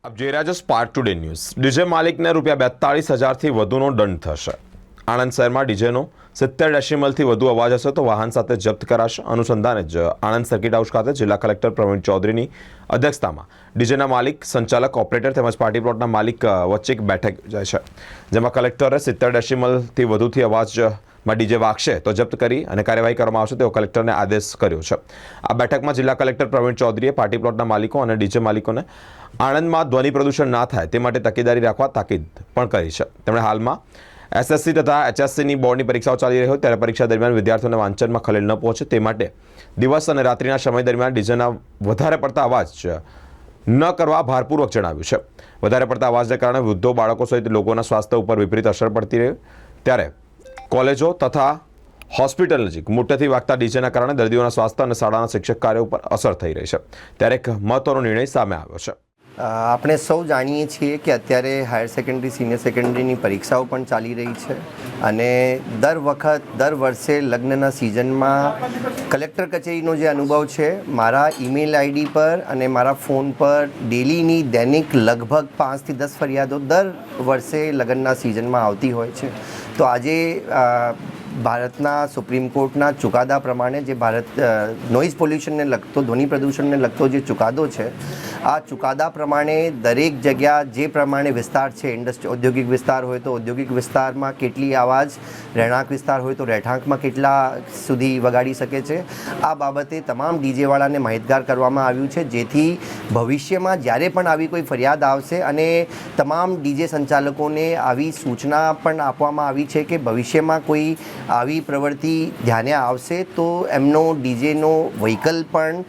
આપ જોઈ રહ્યા છો સ્પાર્ક ટુડે ન્યૂઝ। ડીજે માલિકને ₹42,000થી વધુનો દંડ થશે। આણંદ શહેરમાં ડીજેનો 70 ડેસિબલથી વધુ અવાજ હશે તો વાહન સાથે જપ્ત કરાશે। અનુસંધાને જ આણંદ સર્કિટ હાઉસ ખાતે જિલ્લા કલેક્ટર પ્રવીણ ચૌધરીની અધ્યક્ષતામાં ડીજેના માલિક, સંચાલક, ઓપરેટર તેમજ પાર્ટી પ્લોટના માલિક વચ્ચે એક બેઠક યોજાઈ છે, જેમાં કલેક્ટરે 70 ડેસિબલથી વધુથી અવાજમાં ડીજે વાગશે તો જપ્ત કરી અને કાર્યવાહી કરવામાં આવશે તેવો કલેક્ટરને આદેશ કર્યો છે। આ બેઠકમાં જિલ્લા કલેક્ટર પ્રવીણ ચૌધરીએ પાર્ટી પ્લોટના માલિકો અને ડીજે માલિકોને આણંદમાં ધ્વનિ પ્રદૂષણ ના થાય તે માટે તકેદારી રાખવા તાકીદ પણ કરી છે। તેમણે હાલમાં એસએસસી તથા એચએસસીની બોર્ડની પરીક્ષાઓ ચાલી રહી હોય ત્યારે પરીક્ષા દરમિયાન વિદ્યાર્થીઓને વાંચનમાં ખલેલ ન પહોંચે તે માટે દિવસ અને રાત્રિના સમય દરમિયાન ડીજેના વધારે પડતા અવાજ ન કરવા ભારપૂર્વક જણાવ્યું છે। વધારે પડતા અવાજને કારણે વૃદ્ધો, બાળકો સહિત લોકોના સ્વાસ્થ્ય ઉપર વિપરીત અસર પડતી રહી ત્યારે કોલેજો તથા હોસ્પિટલ નજીક મોટેથી વાગતા ડીજેના કારણે દર્દીઓના સ્વાસ્થ્ય અને શાળાના શિક્ષક કાર્યો ઉપર અસર થઈ રહી છે ત્યારે એક મહત્વનો નિર્ણય સામે આવ્યો છે। આપણે સૌ જાણીએ છીએ કે અત્યારે હાયર સેકન્ડરી, સિનિયર સેકન્ડરીની પરીક્ષાઓ પણ ચાલી રહી છે અને દર વર્ષે લગ્નના સિઝનમાં કલેક્ટર કચેરીનો જે અનુભવ છે, મારા ઈમેલ આઈડી પર અને મારા ફોન પર ડેલીની દૈનિક લગભગ 5 થી 10 ફરિયાદો દર વર્ષે લગ્નના સિઝનમાં આવતી હોય છે। તો આજે ભારતના સુપ્રીમ કોર્ટના ચુકાદા પ્રમાણે જે નોઇઝ પોલ્યુશનને લગતો, ધ્વનિ પ્રદૂષણને લગતો જે ચુકાદો છે, આ ચુકાદા પ્રમાણે દરેક જગ્યા જે પ્રમાણે વિસ્તાર છે, ઔદ્યોગિક વિસ્તાર હોય તો ઔદ્યોગિક વિસ્તારમાં કેટલી અવાજ, રહેણાંક વિસ્તાર હોય તો રહેઠાંકમાં કેટલા સુધી વગાડી શકે છે, આ બાબતે તમામ ડીજેવાળાને માહિતગાર કરવામાં આવ્યું છે, જેથી ભવિષ્યમાં જ્યારે પણ આવી કોઈ ફરિયાદ આવશે અને તમામ ડીજે સંચાલકોને આવી સૂચના પણ આપવામાં આવી છે કે ભવિષ્યમાં કોઈ આવી પ્રવૃત્તિ ધ્યાને આવશે તો એમનો ડીજેનો વ્હીકલ પણ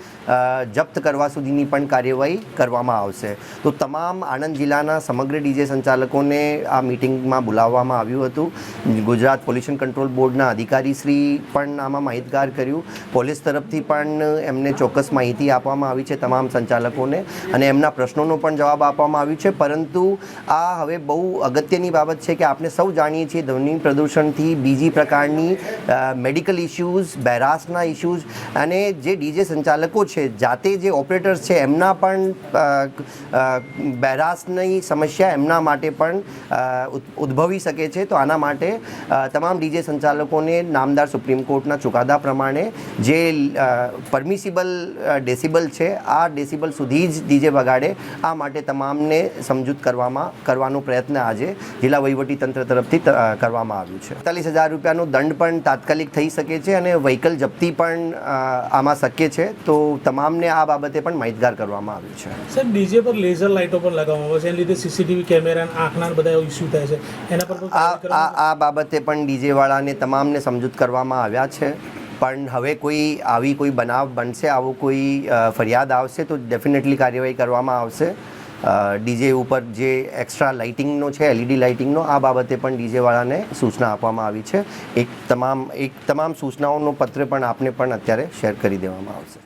જપ્ત કરવા સુધીની પણ કાર્યવાહી કરવામાં આવશે। તો તમામ આણંદ જિલ્લાના સમગ્ર ડીજે સંચાલકોને આ મિટિંગમાં બોલાવવામાં આવ્યું હતું। ગુજરાત પોલ્યુશન કંટ્રોલ બોર્ડના અધિકારીશ્રી પણ આમાં માહિતગાર કર્યું, પોલીસ તરફથી પણ એમને ચોક્કસ માહિતી આપવામાં આવી છે તમામ સંચાલકોને અને એમના પ્રશ્નોનો પણ જવાબ આપવામાં આવ્યું છે। પરંતુ આ હવે બહુ અગત્યની બાબત છે કે આપણે સૌ જાણીએ છીએ ધ્વનિ પ્રદૂષણથી બીજી પ્રકારની મેડિકલ ઇશ્યુઝ, બેરાસના ઇશ્યુઝ અને જે ડીજે સંચાલકો છે, જાતે જે ઓપરેટર્સ છે, એમના પણ બેરાસની સમસ્યા એમના માટે પણ ઉદ્ભવી શકે છે। તો આના માટે તમામ ડીજે સંચાલકોને નામદાર સુપ્રીમ કોર્ટના ચુકાદા પ્રમાણે જે પરમિસિબલ ડેસિબલ છે, આ ડેસિબલ સુધી જ ડીજે વગાડે, આ માટે તમામને સમજૂત કરવાનો પ્રયત્ન આજે જિલ્લા વહીવટીતંત્ર તરફથી કરવામાં આવ્યું છે। 45,000 દંડ પણ તાત્કાલિક થઈ શકે છે અને વ્હીકલ જપ્તી પણ આમાં શક્ય છે। તો તમામને આ બાબતે પણ માહિતગાર કરવામાં આવ્યું છે। સર, ડીજે પર લેઝર લાઇટો પણ લગાવવામાં આવે છે, એના લીધે સીસીટીવી કેમેરા અને આંખના બધા ઇસ્યુ થાય છે, એના પર આ બાબતે પણ ડીજેવાળાને તમામને સમજૂત કરવામાં આવ્યા છે। પણ હવે આવી કોઈ બનાવ બનશે, આવો કોઈ ફરિયાદ આવશે તો ડેફિનેટલી કાર્યવાહી કરવામાં આવશે। ડીજે ઉપર જે એક્સ્ટ્રા લાઇટિંગનો છે, એલઈડી લાઇટિંગનો, આ બાબતે પણ ડીજેવાળાને સૂચના આપવામાં આવી છે। એક તમામ સૂચનાઓનો પત્ર પણ આપને પણ અત્યારે શેર કરી દેવામાં આવશે।